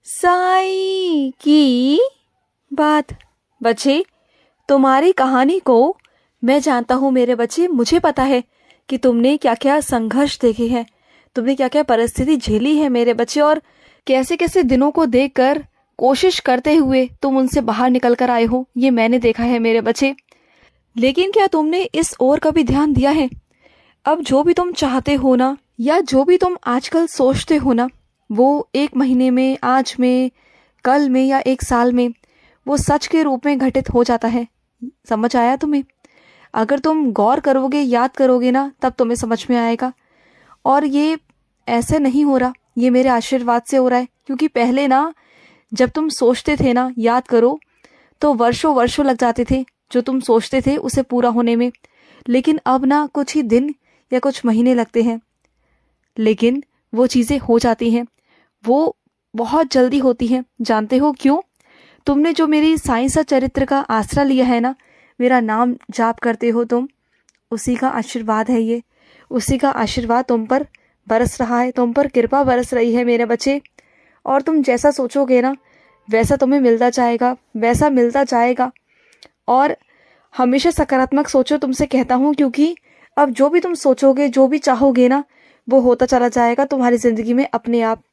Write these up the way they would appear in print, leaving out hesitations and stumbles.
साई की बात। बच्चे, तुम्हारी कहानी को मैं जानता हूँ मेरे बच्चे। मुझे पता है कि तुमने क्या क्या संघर्ष देखे हैं, तुमने क्या क्या परिस्थिति झेली है मेरे बच्चे, और कैसे कैसे दिनों को देखकर कोशिश करते हुए तुम उनसे बाहर निकल कर आए हो, ये मैंने देखा है मेरे बच्चे। लेकिन क्या तुमने इस ओर कभी ध्यान दिया है? अब जो भी तुम चाहते हो ना, या जो भी तुम आजकल सोचते हो ना, वो एक महीने में, आज में, कल में या एक साल में वो सच के रूप में घटित हो जाता है। समझ आया तुम्हें? अगर तुम गौर करोगे, याद करोगे ना, तब तुम्हें समझ में आएगा। और ये ऐसे नहीं हो रहा, ये मेरे आशीर्वाद से हो रहा है। क्योंकि पहले ना, जब तुम सोचते थे ना, याद करो, तो वर्षों वर्षों लग जाते थे जो तुम सोचते थे उसे पूरा होने में। लेकिन अब ना कुछ ही दिन या कुछ महीने लगते हैं, लेकिन वो चीज़ें हो जाती हैं। वो बहुत जल्दी होती हैं। जानते हो क्यों? तुमने जो मेरी साइंस और चरित्र का आसरा लिया है ना, मेरा नाम जाप करते हो तुम, उसी का आशीर्वाद है ये। उसी का आशीर्वाद तुम पर बरस रहा है, तुम पर कृपा बरस रही है मेरे बच्चे। और तुम जैसा सोचोगे ना, वैसा तुम्हें मिलता जाएगा, वैसा मिलता जाएगा। और हमेशा सकारात्मक सोचो, तुमसे कहता हूँ, क्योंकि अब जो भी तुम सोचोगे, जो भी चाहोगे ना, वो होता चला जाएगा तुम्हारी जिंदगी में अपने आप।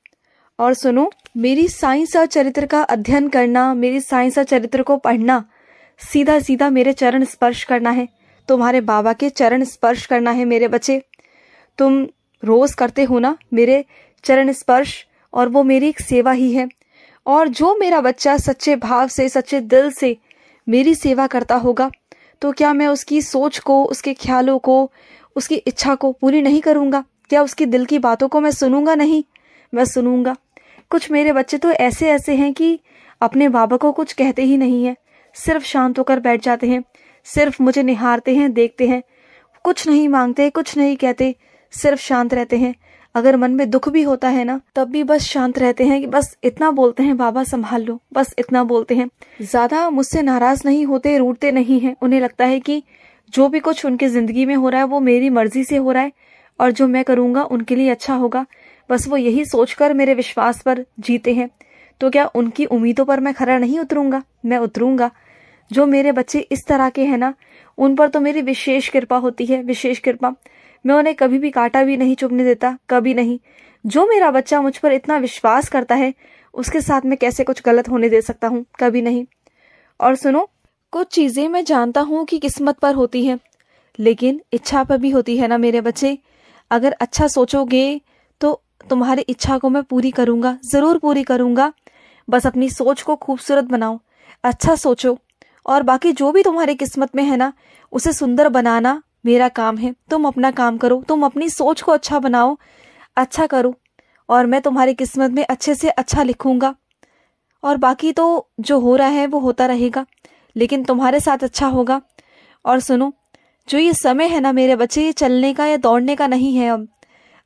और सुनो, मेरी साइंस और चरित्र का अध्ययन करना, मेरी साइंस और चरित्र को पढ़ना, सीधा सीधा मेरे चरण स्पर्श करना है, तुम्हारे बाबा के चरण स्पर्श करना है मेरे बच्चे। तुम रोज करते हो ना मेरे चरण स्पर्श, और वो मेरी एक सेवा ही है। और जो मेरा बच्चा सच्चे भाव से, सच्चे दिल से मेरी सेवा करता होगा, तो क्या मैं उसकी सोच को, उसके ख्यालों को, उसकी इच्छा को पूरी नहीं करूँगा? क्या उसकी दिल की बातों को मैं सुनूंगा नहीं? मैं सुनूंगा। कुछ मेरे बच्चे तो ऐसे ऐसे हैं कि अपने बाबा को कुछ कहते ही नहीं है, सिर्फ शांत होकर बैठ जाते हैं, सिर्फ मुझे निहारते हैं, देखते हैं, कुछ नहीं मांगते, कुछ नहीं कहते, सिर्फ शांत रहते हैं। अगर मन में दुख भी होता है ना, तब भी बस शांत रहते हैं, कि बस इतना बोलते हैं, बाबा संभाल लो, बस इतना बोलते हैं। ज्यादा मुझसे नाराज नहीं होते, रूठते नहीं हैं। उन्हें लगता है कि जो भी कुछ उनकी जिंदगी में हो रहा है वो मेरी मर्जी से हो रहा है, और जो मैं करूंगा उनके लिए अच्छा होगा। बस वो यही सोचकर मेरे विश्वास पर जीते हैं। तो क्या उनकी उम्मीदों पर मैं खरा नहीं उतरूंगा? मैं उतरूंगा। जो मेरे बच्चे इस तरह के हैं ना, उन पर तो मेरी विशेष कृपा होती है, विशेष कृपा। मैं उन्हें कभी भी कांटा भी नहीं चुभने देता, कभी नहीं। जो मेरा बच्चा मुझ पर इतना विश्वास करता है, उसके साथ मैं कैसे कुछ गलत होने दे सकता हूँ? कभी नहीं। और सुनो, कुछ चीजें मैं जानता हूँ कि किस्मत पर होती हैं, लेकिन इच्छा पर भी होती है ना मेरे बच्चे। अगर अच्छा सोचोगे तो तुम्हारी इच्छा को मैं पूरी करूंगा, जरूर पूरी करूंगा। बस अपनी सोच को खूबसूरत बनाओ, अच्छा सोचो, और बाकी जो भी तुम्हारी किस्मत में है ना, उसे सुंदर बनाना मेरा काम है। तुम अपना काम करो, तुम अपनी सोच को अच्छा बनाओ, अच्छा करो, और मैं तुम्हारी किस्मत में अच्छे से अच्छा लिखूंगा। और बाकी तो जो हो रहा है वो होता रहेगा, लेकिन तुम्हारे साथ अच्छा होगा। और सुनो, जो ये समय है ना मेरे बच्चे, ये चलने का या दौड़ने का नहीं है।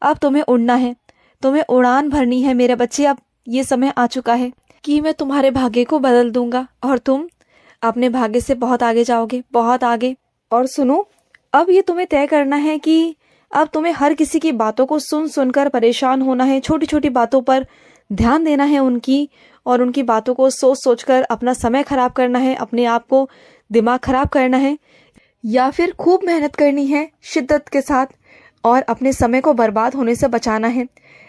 अब तुम्हें उड़ना है, तुम्हें उड़ान भरनी है मेरे बच्चे। अब ये समय आ चुका है कि मैं तुम्हारे भाग्य को बदल दूंगा, और तुम अपने भाग्य से बहुत आगे जाओगे, बहुत आगे। और सुनो, अब ये तुम्हें तय करना है कि अब तुम्हें हर किसी की बातों को सुन सुनकर परेशान होना है, छोटी छोटी बातों पर ध्यान देना है उनकी, और उनकी बातों को सोच सोचकर अपना समय खराब करना है, अपने आप को दिमाग खराब करना है, या फिर खूब मेहनत करनी है शिद्दत के साथ, और अपने समय को बर्बाद होने से बचाना है।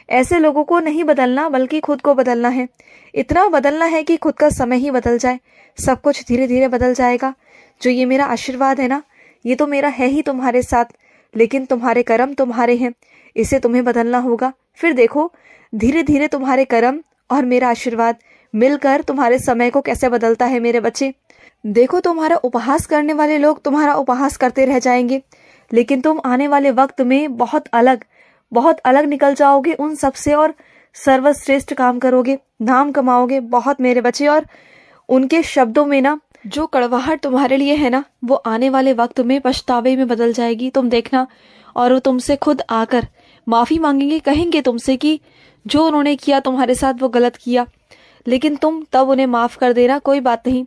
ऐसे लोगों को नहीं बदलना, बल्कि खुद को बदलना है। इतना बदलना है कि खुद का समय ही बदल जाए, सब कुछ धीरे धीरे बदल जाएगा। जो ये मेरा आशीर्वाद है ना, ये तो मेरा है ही तुम्हारे साथ, लेकिन तुम्हारे कर्म तुम्हारे हैं, इसे तुम्हें बदलना होगा। फिर देखो, धीरे धीरे तुम्हारे कर्म और मेरा आशीर्वाद मिलकर तुम्हारे समय को कैसे बदलता है मेरे बच्चे। देखो, तुम्हारा उपहास करने वाले लोग तुम्हारा उपहास करते रह जाएंगे, लेकिन तुम आने वाले वक्त में बहुत अलग निकल जाओगे उन सबसे, और सर्वश्रेष्ठ काम करोगे, नाम कमाओगे बहुत मेरे बच्चे। और उनके शब्दों में ना जो कड़वाहट तुम्हारे लिए है ना, वो आने वाले वक्त में पछतावे में बदल जाएगी, तुम देखना। और वो तुमसे खुद आकर माफी मांगेंगे, कहेंगे तुमसे कि जो उन्होंने किया तुम्हारे साथ वो गलत किया, लेकिन तुम तब उन्हें माफ कर देना, कोई बात नहीं।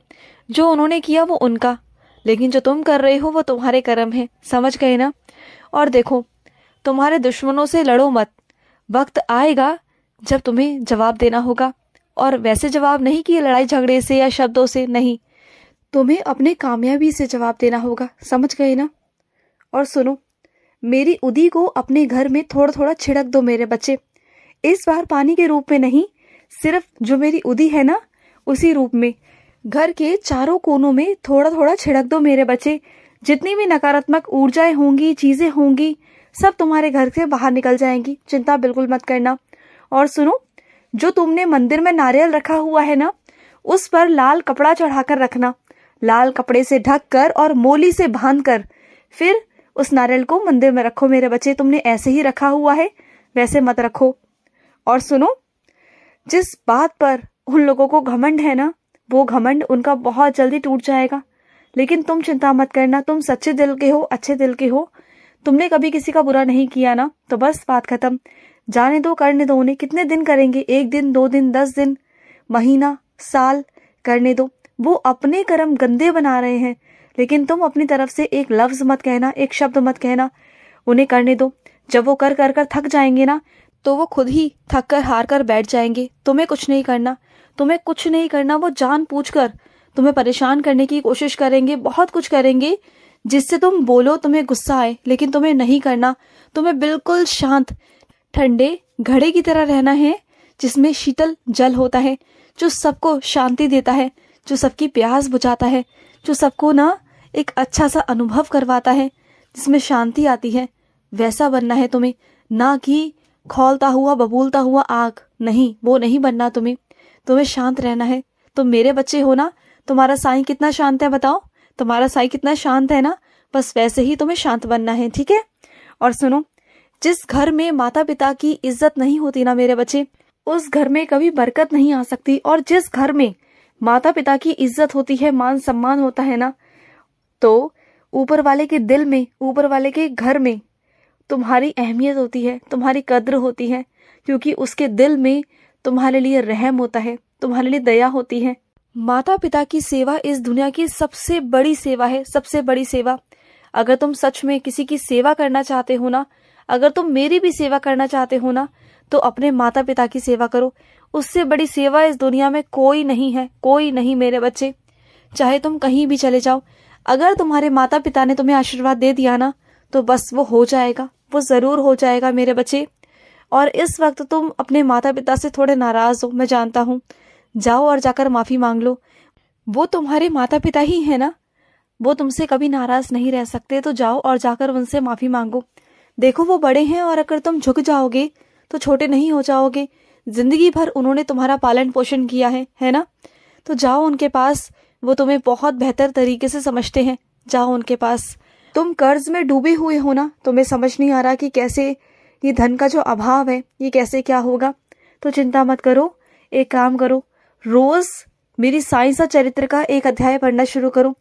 जो उन्होंने किया वो उनका, लेकिन जो तुम कर रहे हो वो तुम्हारे कर्म है। समझ गए ना? और देखो, तुम्हारे दुश्मनों से लड़ो मत, वक्त आएगा जब तुम्हें जवाब देना होगा। और वैसे जवाब नहीं कि लड़ाई झगड़े से या शब्दों से, नहीं, तुम्हें अपने कामयाबी से जवाब देना होगा, समझ गए ना। और सुनो, मेरी उदी को अपने घर में थोड़ा थोड़ा छिड़क दो मेरे बच्चे। इस बार पानी के रूप में नहीं, सिर्फ जो मेरी उदी है ना उसी रूप में। घर के चारों कोनों में थोड़ा थोड़ा छिड़क दो मेरे बच्चे। जितनी भी नकारात्मक ऊर्जाएं होंगी, चीजें होंगी, सब तुम्हारे घर से बाहर निकल जाएंगी, चिंता बिल्कुल मत करना। और सुनो, जो तुमने मंदिर में नारियल रखा हुआ है ना, उस पर लाल कपड़ा चढ़ाकर रखना। लाल कपड़े से ढककर और मोली से बांधकर फिर उस नारियल को मंदिर में रखो मेरे बच्चे। तुमने ऐसे ही रखा हुआ है, वैसे मत रखो। और सुनो, जिस बात पर उन लोगों को घमंड है ना, वो घमंड उनका बहुत जल्दी टूट जाएगा। लेकिन तुम चिंता मत करना, तुम सच्चे दिल के हो, अच्छे दिल के हो, तुमने कभी किसी का बुरा नहीं किया ना, तो बस बात खत्म। जाने दो, करने दो उन्हें। कितने दिन करेंगे? 1 दिन, 2 दिन, 10 दिन, महीना, साल, करने दो। वो अपने कर्म गंदे बना रहे हैं, लेकिन तुम अपनी तरफ से एक लफ्ज मत कहना, एक शब्द मत कहना, उन्हें करने दो। जब वो कर कर कर थक जाएंगे ना, तो वो खुद ही थक कर हार कर बैठ जाएंगे। तुम्हें कुछ नहीं करना, तुम्हें कुछ नहीं करना। वो जानबूझकर तुम्हें परेशान करने की कोशिश करेंगे, बहुत कुछ करेंगे जिससे तुम बोलो, तुम्हें गुस्सा आए, लेकिन तुम्हें नहीं करना। तुम्हें बिल्कुल शांत ठंडे घड़े की तरह रहना है, जिसमें शीतल जल होता है, जो सबको शांति देता है, जो सबकी प्यास बुझाता है, जो सबको ना एक अच्छा सा अनुभव करवाता है, जिसमें शांति आती है। वैसा बनना है तुम्हें, ना कि खौलता हुआ बबूलता हुआ आग। नहीं, वो नहीं बनना तुम्हें। तुम्हें शांत रहना है। तुम मेरे बच्चे हो ना, तुम्हारा साईं कितना शांत है बताओ, तुम्हारा साईं कितना शांत है ना, बस वैसे ही तुम्हें शांत बनना है, ठीक है। और सुनो, जिस घर में माता पिता की इज्जत नहीं होती ना मेरे बच्चे, उस घर में कभी बरकत नहीं आ सकती। और जिस घर में माता पिता की इज्जत होती है, मान सम्मान होता है ना, तो ऊपर वाले के दिल में, ऊपर वाले के घर में तुम्हारी अहमियत होती है, तुम्हारी कद्र होती है, क्योंकि उसके दिल में तुम्हारे लिए रहम होता है, तुम्हारे लिए दया होती है। माता पिता की सेवा इस दुनिया की सबसे बड़ी सेवा है, सबसे बड़ी सेवा। अगर तुम सच में किसी की सेवा करना चाहते हो ना, अगर तुम मेरी भी सेवा करना चाहते हो ना, तो अपने माता पिता की सेवा करो। उससे बड़ी सेवा इस दुनिया में कोई नहीं है, कोई नहीं मेरे बच्चे। चाहे तुम कहीं भी चले जाओ, अगर तुम्हारे माता पिता ने तुम्हें आशीर्वाद दे दिया ना, तो बस वो हो जाएगा, वो जरूर हो जाएगा मेरे बच्चे। और इस वक्त तुम अपने माता पिता से थोड़े नाराज हो, मैं जानता हूँ। जाओ और जाकर माफी मांग लो। वो तुम्हारे माता पिता ही है ना, वो तुमसे कभी नाराज नहीं रह सकते। तो जाओ और जाकर उनसे माफी मांगो। देखो, वो बड़े हैं, और अगर तुम झुक जाओगे तो छोटे नहीं हो जाओगे। जिंदगी भर उन्होंने तुम्हारा पालन पोषण किया है ना। तो जाओ उनके पास, वो तुम्हें बहुत बेहतर तरीके से समझते हैं। जाओ उनके पास। तुम कर्ज में डूबे हुए हो ना, तुम्हें समझ नहीं आ रहा कि कैसे ये धन का जो अभाव है, ये कैसे क्या होगा। तो चिंता मत करो, एक काम करो, रोज मेरी साईं सा चरित्र का एक अध्याय पढ़ना शुरू करो।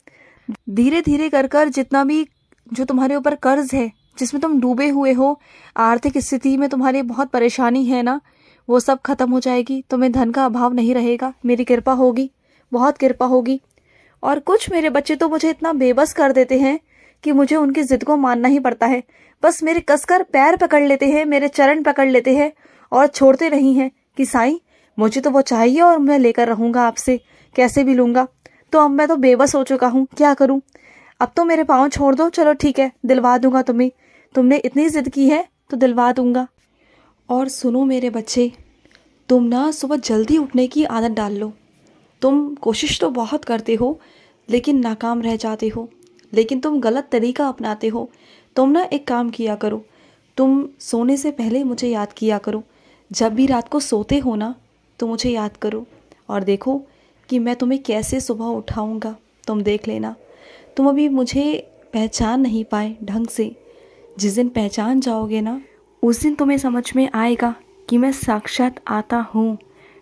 धीरे धीरे कर कर जितना भी जो तुम्हारे ऊपर कर्ज है, जिसमें तुम डूबे हुए हो, आर्थिक स्थिति में तुम्हारी बहुत परेशानी है ना, वो सब खत्म हो जाएगी। तुम्हें धन का अभाव नहीं रहेगा, मेरी कृपा होगी, बहुत कृपा होगी। और कुछ मेरे बच्चे तो मुझे इतना बेबस कर देते हैं कि मुझे उनकी जिद को मानना ही पड़ता है। बस मेरे कसकर पैर पकड़ लेते हैं, मेरे चरण पकड़ लेते हैं और छोड़ते नहीं हैं कि साईं मुझे तो वो चाहिए और मैं लेकर रहूंगा आपसे, कैसे भी लूंगा। तो अब मैं तो बेबस हो चुका हूँ, क्या करूं। अब तो मेरे पाँव छोड़ दो, चलो ठीक है, दिलवा दूंगा तुम्हें। तुमने इतनी जिद की है तो दिलवा दूंगा। और सुनो मेरे बच्चे, तुम ना सुबह जल्दी उठने की आदत डाल लो। तुम कोशिश तो बहुत करते हो, लेकिन नाकाम रह जाते हो, लेकिन तुम गलत तरीका अपनाते हो। तुम ना एक काम किया करो, तुम सोने से पहले मुझे याद किया करो। जब भी रात को सोते हो ना, तो मुझे याद करो और देखो कि मैं तुम्हें कैसे सुबह उठाऊंगा। तुम देख लेना, तुम अभी मुझे पहचान नहीं पाए ढंग से। जिस दिन पहचान जाओगे ना, उस दिन तुम्हें समझ में आएगा कि मैं साक्षात आता हूँ।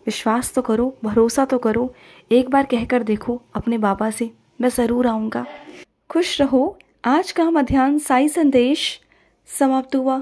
विश्वास तो करो, भरोसा तो करो, एक बार कहकर देखो अपने बाबा से, मैं ज़रूर आऊँगा। खुश रहो। आज का मध्याह्न साई संदेश समाप्त हुआ।